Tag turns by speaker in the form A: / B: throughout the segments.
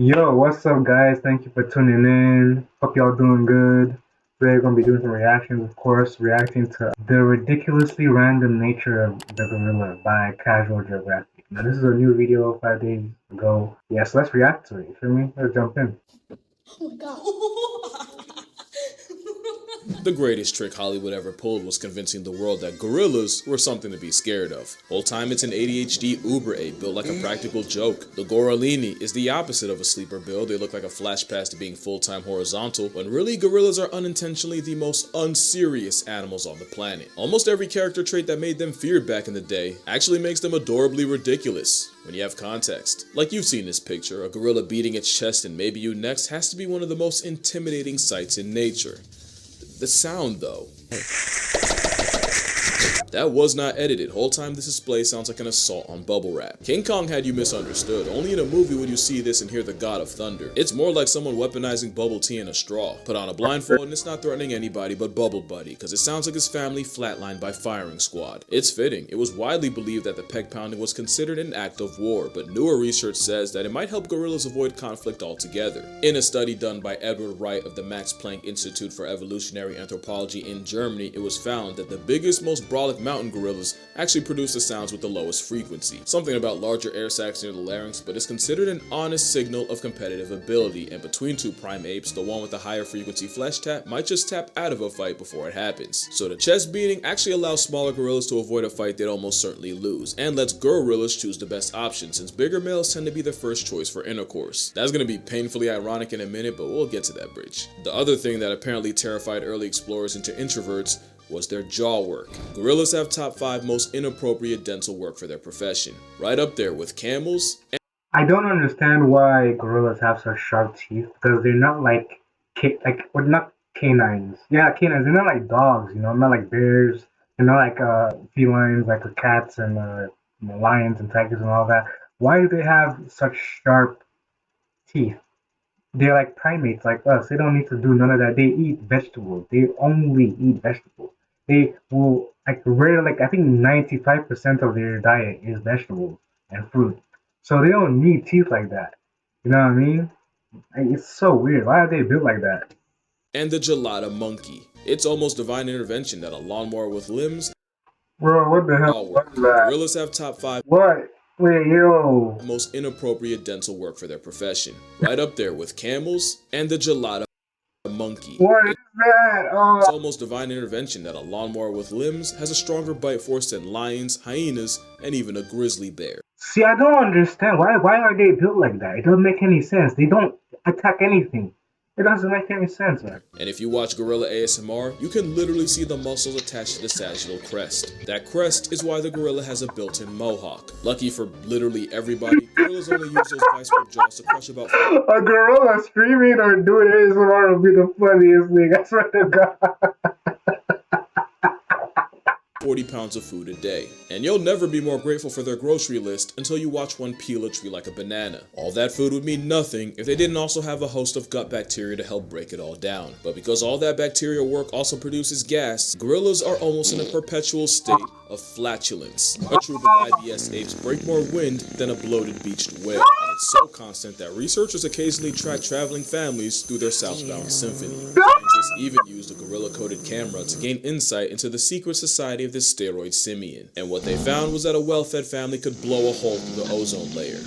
A: Yo, what's up, guys? Thank you for tuning in. Hope y'all doing good. Today we're gonna be doing some reactions, of course, reacting to The Ridiculously Random Nature of the Gorilla by Casual Geographic. Now, this is a new video 5 days ago. Yes, let's react to it. You feel me? Let's jump in.
B: Oh my god.
C: The greatest trick Hollywood ever pulled was convincing the world that gorillas were something to be scared of. Whole time it's an ADHD Uber ape built like a practical joke. The gorillini is the opposite of a sleeper build. They look like a flash pass to being full-time horizontal, when really gorillas are unintentionally the most unserious animals on the planet. Almost every character trait that made them feared back in the day actually makes them adorably ridiculous when you have context. Like you've seen this picture, a gorilla beating its chest and maybe you next has to be one of the most intimidating sights in nature. The sound, though. That was not edited. Whole time this display sounds like an assault on bubble wrap. King Kong had you misunderstood. Only in a movie would you see this and hear the god of thunder. It's more like someone weaponizing bubble tea in a straw. Put on a blindfold and it's not threatening anybody but Bubble Buddy, because it sounds like his family flatlined by firing squad. It's fitting. It was widely believed that the peg pounding was considered an act of war, but newer research says that it might help gorillas avoid conflict altogether. In a study done by Edward Wright of the Max Planck Institute for Evolutionary Anthropology in Germany, it was found that the biggest, most brolic mountain gorillas actually produce the sounds with the lowest frequency. Something about larger air sacs near the larynx, but it's considered an honest signal of competitive ability, and between two prime apes, the one with the higher frequency flesh tap might just tap out of a fight before it happens. So the chest beating actually allows smaller gorillas to avoid a fight they'd almost certainly lose, and lets gorillas choose the best option, since bigger males tend to be the first choice for intercourse. That's gonna be painfully ironic in a minute, but we'll get to that bridge. The other thing that apparently terrified early explorers into introverts was their jaw work. Gorillas have top 5 most inappropriate dental work for their profession, right up there with camels and
A: I don't understand why gorillas have such sharp teeth because they're not like, we're not canines. Yeah, canines. They're not like dogs, not like bears. They're not like felines, like the cats and lions and tigers and all that. Why do they have such sharp teeth? They're like primates like us. They don't need to do none of that. They eat vegetables. They only eat vegetables. They will like rare like I think 95% of their diet is vegetables and fruit. So they don't need teeth like that. You know what I mean? Like, it's so weird. Why are they built like that?
C: the gelada monkey. It's almost divine intervention that a lawnmower with limbs
A: Bro, what the hell
C: all
A: was
C: work.
A: that?
C: Gorillas have top 5
A: What? Wait, yo.
C: most inappropriate dental work for their profession, right up there with camels and the gelada monkey.
A: What is that?
C: It's
A: Oh,
C: almost divine intervention that a lawnmower with limbs has a stronger bite force than lions, hyenas, and even a grizzly bear.
A: see, I don't understand. Why are they built like that? It doesn't make any sense. They don't attack anything. It doesn't make any sense, man.
C: And if you watch gorilla ASMR, you can literally see the muscles attached to the sagittal crest. That crest is why the gorilla has a built-in mohawk. Lucky for literally everybody, gorillas only use those vice grip jaws to crush about
A: A gorilla screaming or doing ASMR would be the funniest thing. I swear to God.
C: 40 pounds of food a day. And you'll never be more grateful for their grocery list until you watch one peel a tree like a banana. All that food would mean nothing if they didn't also have a host of gut bacteria to help break it all down. But because all that bacterial work also produces gas, gorillas are almost in a perpetual state of flatulence. A troop of IBS apes break more wind than a bloated beached whale. And it's so constant that researchers occasionally track traveling families through their southbound symphony. Scientists even used a gorilla-coded camera to gain insight into the secret society of this steroid simian. And what they found was that a well-fed family could blow a hole through the ozone layer.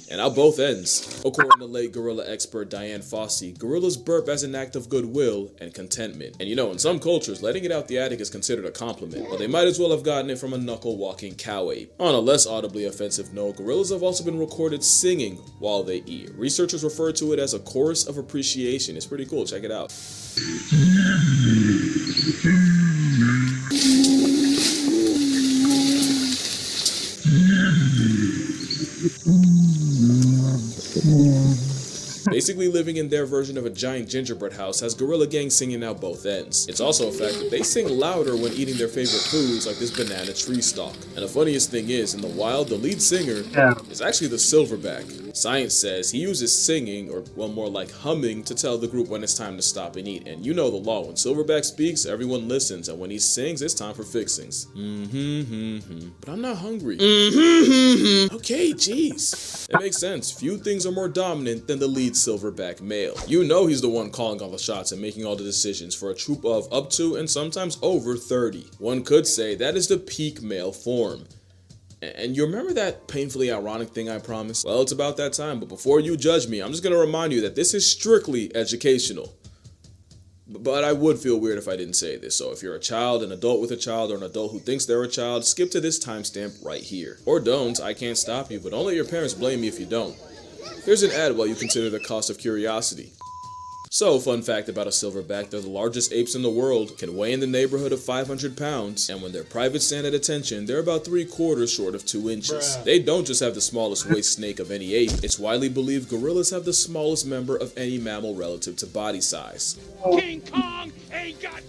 C: And out both ends. According to late gorilla expert Diane Fossey, gorillas burp as an act of goodwill and contentment. And in some cultures, letting it out the attic is considered a compliment, but they might as well have gotten it from a knuckle-walking cow ape. On a less audibly offensive note, gorillas have also been recorded singing while they eat. Researchers refer to it as a chorus of appreciation. It's pretty cool, check it out. Basically living in their version of a giant gingerbread house has gorilla gangs singing out both ends. It's also a fact that they sing louder when eating their favorite foods like this banana tree stalk. And the funniest thing is, in the wild, the lead singer
A: Yeah.
C: is actually the silverback. Science says he uses singing, or well, more like humming, to tell the group when it's time to stop and eat. And you know the law, when Silverback speaks, everyone listens, and when he sings, it's time for fixings. But I'm not hungry. Okay, jeez. It makes sense. Few things are more dominant than the lead Silverback male. You know he's the one calling all the shots and making all the decisions for a troop of up to and sometimes over 30. One could say that is the peak male form. And you remember that painfully ironic thing I promised? Well, it's about that time, but before you judge me, I'm just gonna remind you that this is strictly educational. But I would feel weird if I didn't say this, so if you're a child, an adult with a child, or an adult who thinks they're a child, skip to this timestamp right here. Or don't, I can't stop you, but don't let your parents blame me if you don't. Here's an ad while you consider the cost of curiosity. So, fun fact about a silverback, they're the largest apes in the world, can weigh in the neighborhood of 500 pounds, and when their privates stand at attention, they're about 3/4 short of 2 inches. They don't just have the smallest waist snake of any ape, it's widely believed gorillas have the smallest member of any mammal relative to body size.
B: King Kong ain't got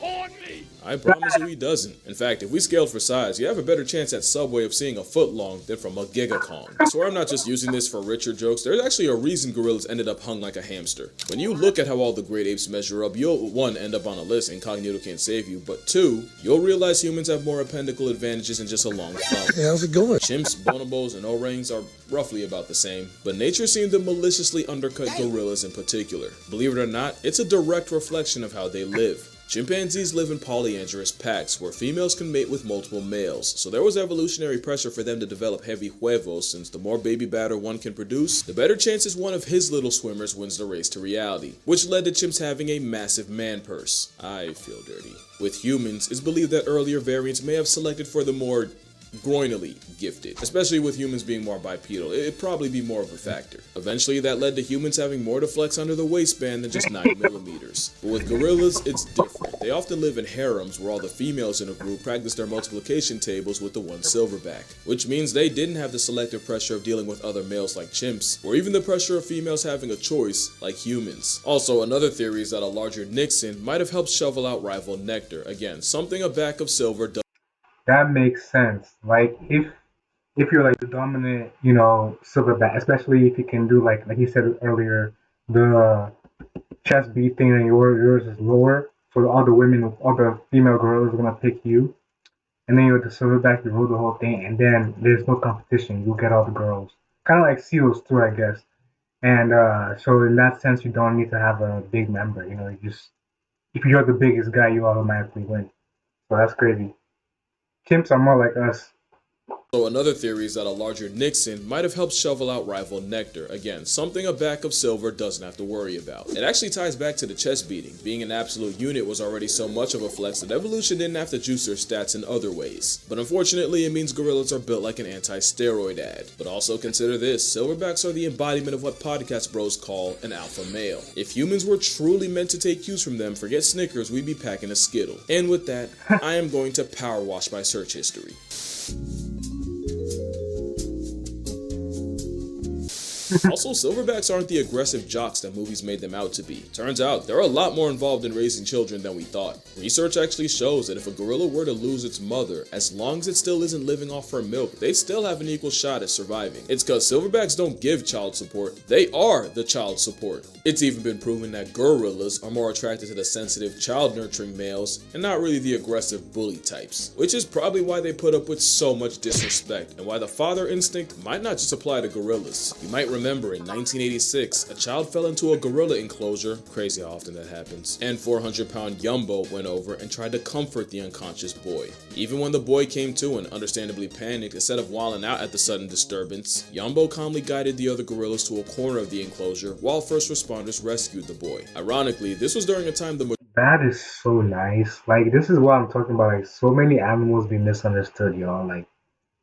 B: on me!
C: I promise you he doesn't. In fact, if we scaled for size, you have a better chance at Subway of seeing a foot long than from a Giga Kong. I swear I'm not just using this for richer jokes, there's actually a reason gorillas ended up hung like a hamster. When you look at how all the great apes measure up, you'll 1. End up on a list, incognito can't save you, but 2. You'll realize humans have more appendical advantages than just a long thumb.
D: Hey, how's it going?
C: Chimps, bonobos, and orangutans are roughly about the same, but nature seemed to maliciously undercut gorillas in particular. Believe it or not, it's a direct reflection of how they live. Chimpanzees live in polyandrous packs where females can mate with multiple males, so there was evolutionary pressure for them to develop heavy huevos, since the more baby batter one can produce, the better chances one of his little swimmers wins the race to reality, which led to chimps having a massive man purse. I feel dirty. With humans, it's believed that earlier variants may have selected for the more groinally gifted, especially with humans being more bipedal. It'd probably be more of a factor. Eventually that led to humans having more to flex under the waistband than just 9mm. But with gorillas, it's different. They often live in harems where all the females in a group practice their multiplication tables with the one silverback, which means they didn't have the selective pressure of dealing with other males like chimps, or even the pressure of females having a choice like humans. Also, another theory is that a larger Nixon might have helped shovel out rival Nectar. Again, something a back of silver does.
A: That makes sense. Like if you're like the dominant, silverback, especially if you can do like you said earlier, the chest beat thing and yours is lower, so all the women, all the female gorillas are gonna pick you, and then you're the silverback, you rule the whole thing, and then there's no competition. You get all the girls, kind of like seals too, I guess. And so in that sense, you don't need to have a big member. You just if you're the biggest guy, you automatically win. So that's crazy. Chimps are more like us.
C: So another theory is that a larger Nixon might have helped shovel out rival Nectar. Again, something a back of silver doesn't have to worry about. It actually ties back to the chest beating. Being an absolute unit was already so much of a flex that evolution didn't have to juice their stats in other ways. But unfortunately, it means gorillas are built like an anti-steroid ad. But also consider this, silverbacks are the embodiment of what podcast bros call an alpha male. If humans were truly meant to take cues from them, forget Snickers, we'd be packing a Skittle. And with that, I am going to power wash my search history. Also, silverbacks aren't the aggressive jocks that movies made them out to be. Turns out, they're a lot more involved in raising children than we thought. Research actually shows that if a gorilla were to lose its mother, as long as it still isn't living off her milk, they'd still have an equal shot at surviving. It's cause silverbacks don't give child support, they are the child support. It's even been proven that gorillas are more attracted to the sensitive, child-nurturing males, and not really the aggressive bully types. Which is probably why they put up with so much disrespect, and why the father instinct might not just apply to gorillas. You might remember in 1986, a child fell into a gorilla enclosure, crazy how often that happens, and 400-pound Yumbo went over and tried to comfort the unconscious boy. Even when the boy came to and understandably panicked, instead of wilding out at the sudden disturbance, Yumbo calmly guided the other gorillas to a corner of the enclosure while first responders rescued the boy. Ironically, this was during a time
A: That is so nice. Like this is what I'm talking about. Like so many animals be misunderstood, y'all. Like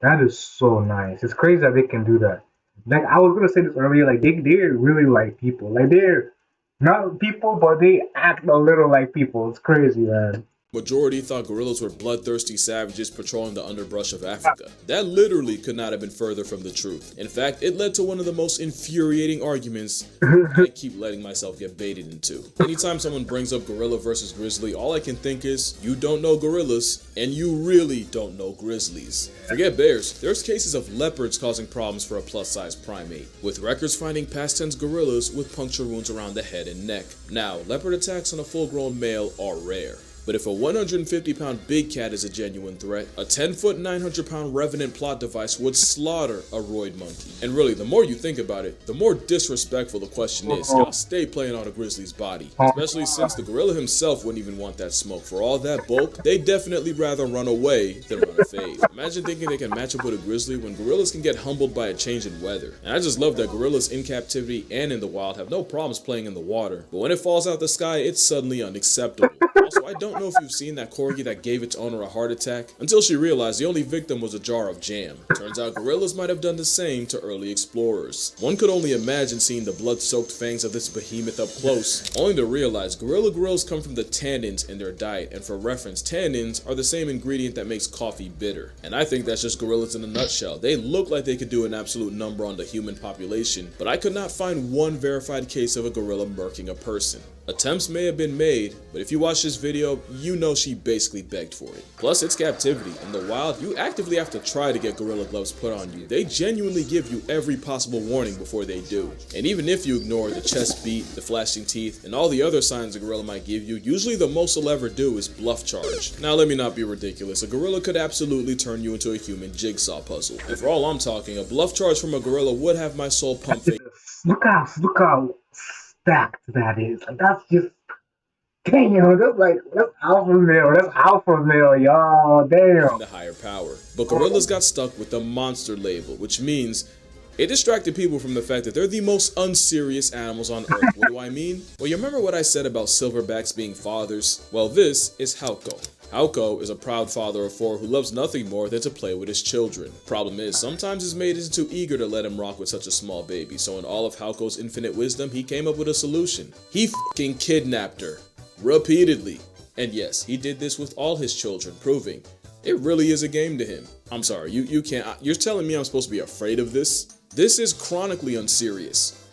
A: that is so nice. It's crazy that they can do that. Like I was gonna say this earlier. Like they're really like people. Like they're not people, but they act a little like people. It's crazy, man.
C: Majority thought gorillas were bloodthirsty savages patrolling the underbrush of Africa. That literally could not have been further from the truth. In fact, it led to one of the most infuriating arguments I keep letting myself get baited into. Anytime someone brings up gorilla versus grizzly, all I can think is, you don't know gorillas, and you really don't know grizzlies. Forget bears, there's cases of leopards causing problems for a plus-size primate, with records finding past tense gorillas with puncture wounds around the head and neck. Now, leopard attacks on a full-grown male are rare. But if a 150-pound big cat is a genuine threat, a 10-foot, 900-pound revenant plot device would slaughter a roid monkey. And really, the more you think about it, the more disrespectful the question is. Y'all stay playing on a grizzly's body. Especially since the gorilla himself wouldn't even want that smoke. For all that bulk, they'd definitely rather run away than run a fade. Imagine thinking they can match up with a grizzly when gorillas can get humbled by a change in weather. And I just love that gorillas in captivity and in the wild have no problems playing in the water. But when it falls out the sky, it's suddenly unacceptable. Also, I don't know if you've seen that corgi that gave its owner a heart attack, until she realized the only victim was a jar of jam. Turns out gorillas might have done the same to early explorers. One could only imagine seeing the blood-soaked fangs of this behemoth up close, only to realize gorilla grills come from the tannins in their diet, and for reference, tannins are the same ingredient that makes coffee bitter. And I think that's just gorillas in a nutshell. They look like they could do an absolute number on the human population, but I could not find one verified case of a gorilla murking a person. Attempts may have been made, but if you watch this video, you know she basically begged for it. Plus, it's captivity. In the wild, you actively have to try to get gorilla gloves put on you. They genuinely give you every possible warning before they do. And even if you ignore the chest beat, the flashing teeth, and all the other signs a gorilla might give you, usually the most they'll ever do is bluff charge. Now, let me not be ridiculous. A gorilla could absolutely turn you into a human jigsaw puzzle. And for all I'm talking, a bluff charge from a gorilla would have my soul pumping.
A: Look how stacked that is. Like, that's just damn. That's alpha male. That's alpha male, y'all. Damn.
C: The higher power. But gorillas got stuck with the monster label, which means it distracted people from the fact that they're the most unserious animals on Earth. What do I mean? Well, you remember what I said about silverbacks being fathers? Well, this is Hauko. Hauko is a proud father of 4 who loves nothing more than to play with his children. Problem is, sometimes his mate isn't too eager to let him rock with such a small baby, so in all of Hauko's infinite wisdom, he came up with a solution. He f***ing kidnapped her. Repeatedly. And yes, he did this with all his children, proving it really is a game to him. I'm sorry, you can't, you're telling me I'm supposed to be afraid of this? This is chronically unserious.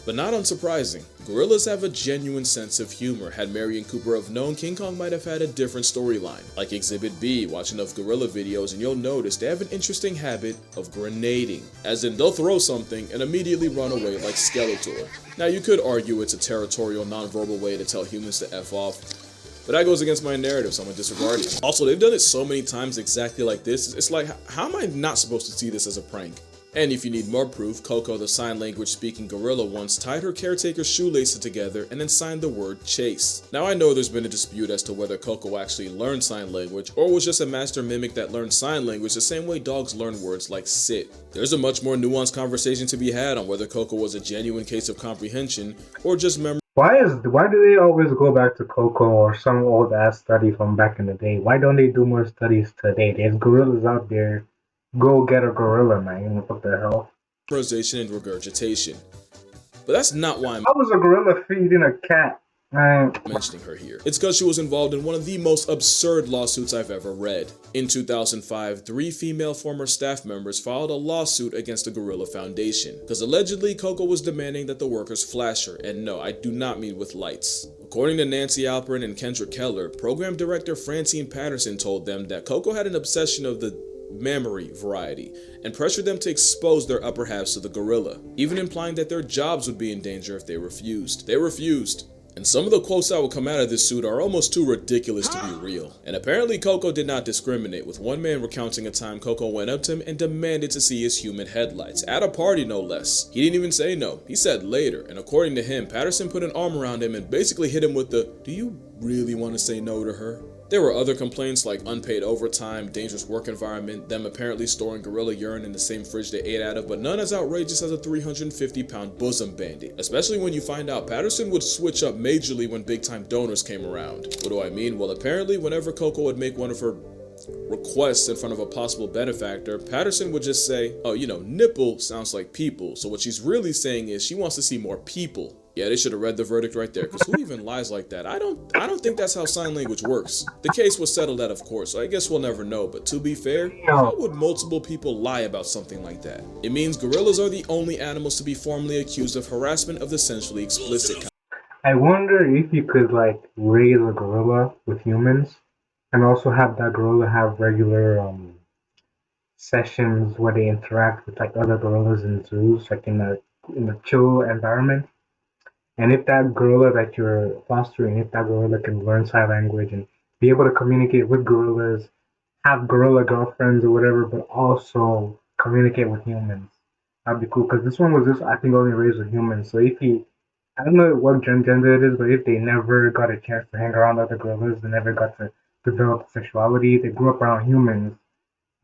C: But not unsurprising, gorillas have a genuine sense of humor. Had Mary and Cooper have known, King Kong might have had a different storyline. Like Exhibit B, watch enough gorilla videos and you'll notice they have an interesting habit of grenading. As in, they'll throw something and immediately run away like Skeletor. Now you could argue it's a territorial, non-verbal way to tell humans to F off, but that goes against my narrative, so I'm gonna disregard it. Also, they've done it so many times exactly like this, it's like, how am I not supposed to see this as a prank? And if you need more proof, Coco, the sign language speaking gorilla, once tied her caretaker's shoelaces together and then signed the word chase. Now I know there's been a dispute as to whether Coco actually learned sign language or was just a master mimic that learned sign language the same way dogs learn words like sit. There's a much more nuanced conversation to be had on whether Coco was a genuine case of comprehension or just memory.
A: Why do they always go back to Coco or some old ass study from back in the day? Why don't they do more studies today? There's gorillas out there. Go get a gorilla, man. What the hell?
C: Memorization and regurgitation. But that's not why
A: I was a gorilla feeding a cat, man.
C: Mentioning her here. It's because she was involved in one of the most absurd lawsuits I've ever read. In 2005, 3 female former staff members filed a lawsuit against the Gorilla Foundation, because allegedly Coco was demanding that the workers flash her, and no, I do not mean with lights. According to Nancy Alperin and Kendra Keller, program director Francine Patterson told them that Coco had an obsession of the mammary variety and pressured them to expose their upper halves to the gorilla, even implying that their jobs would be in danger if they refused. They refused. And some of the quotes that would come out of this suit are almost too ridiculous to be real. And apparently Coco did not discriminate, with one man recounting a time Coco went up to him and demanded to see his human headlights, at a party no less. He didn't even say no, he said later, and according to him, Patterson put an arm around him and basically hit him with the, "Do you really want to say no to her?" There were other complaints like unpaid overtime, dangerous work environment, them apparently storing gorilla urine in the same fridge they ate out of, but none as outrageous as a 350-pound bosom bandit. Especially when you find out Patterson would switch up majorly when big-time donors came around. What do I mean? Well, apparently whenever Coco would make one of her requests in front of a possible benefactor, Patterson would just say, "Oh, you know, nipple sounds like people," so what she's really saying is she wants to see more people. Yeah, they should have read the verdict right there, because who even lies like that? I don't think that's how sign language works. The case was settled at, of course, so I guess we'll never know, but to be fair, how would multiple people lie about something like that? It means gorillas are the only animals to be formally accused of harassment of the sensually explicit kind.
A: I wonder if you could like raise a gorilla with humans and also have that gorilla have regular sessions where they interact with like other gorillas in zoos, like in a chill environment. And if that gorilla that you're fostering, if that gorilla can learn sign language and be able to communicate with gorillas, have gorilla girlfriends or whatever, but also communicate with humans, that'd be cool. Because this one was just, I think, only raised with humans. So if he, I don't know what gender it is, but if they never got a chance to hang around other gorillas, they never got to develop sexuality, they grew up around humans,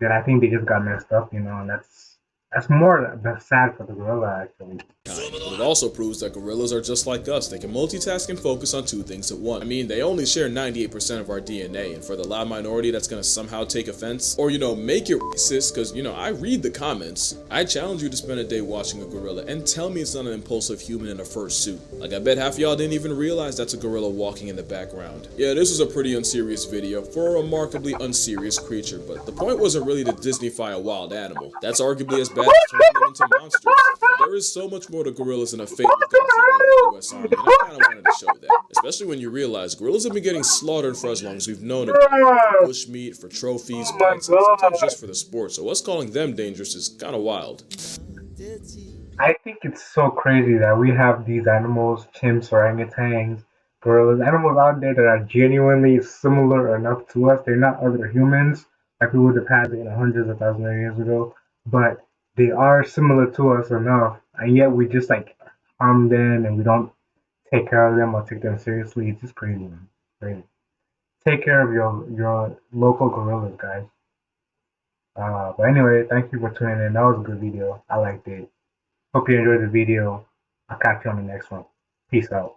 A: then I think they just got messed up, and that's more sad for the gorilla actually.
C: But it also proves that gorillas are just like us. They can multitask and focus on two things at once. I mean, they only share 98% of our DNA, and for the loud minority that's gonna somehow take offense, or make it racist, because I read the comments. I challenge you to spend a day watching a gorilla and tell me it's not an impulsive human in a fursuit. Like, I bet half of y'all didn't even realize that's a gorilla walking in the background. Yeah, this was a pretty unserious video for a remarkably unserious creature, but the point wasn't really to Disneyfy a wild animal. That's arguably as bad as turning them into monsters. There is so much more to gorillas than a fate with Godzilla and the US Army, and I kind of wanted to show that. Especially when you realize gorillas have been getting slaughtered for as long as we've known about them. For bushmeat, for trophies, bites, and sometimes just for the sport, so us calling them dangerous is kind of wild.
A: I think it's so crazy that we have these animals, chimps, orangutans, gorillas, animals out there that are genuinely similar enough to us. They're not other humans like we would have had hundreds of thousands of years ago, but they are similar to us enough, and yet we just like harm them and we don't take care of them or take them seriously. It's just crazy, man. Crazy. Take care of your local gorillas, guys. But anyway, thank you for tuning in. That was a good video. I liked it. Hope you enjoyed the video. I'll catch you on the next one. Peace out.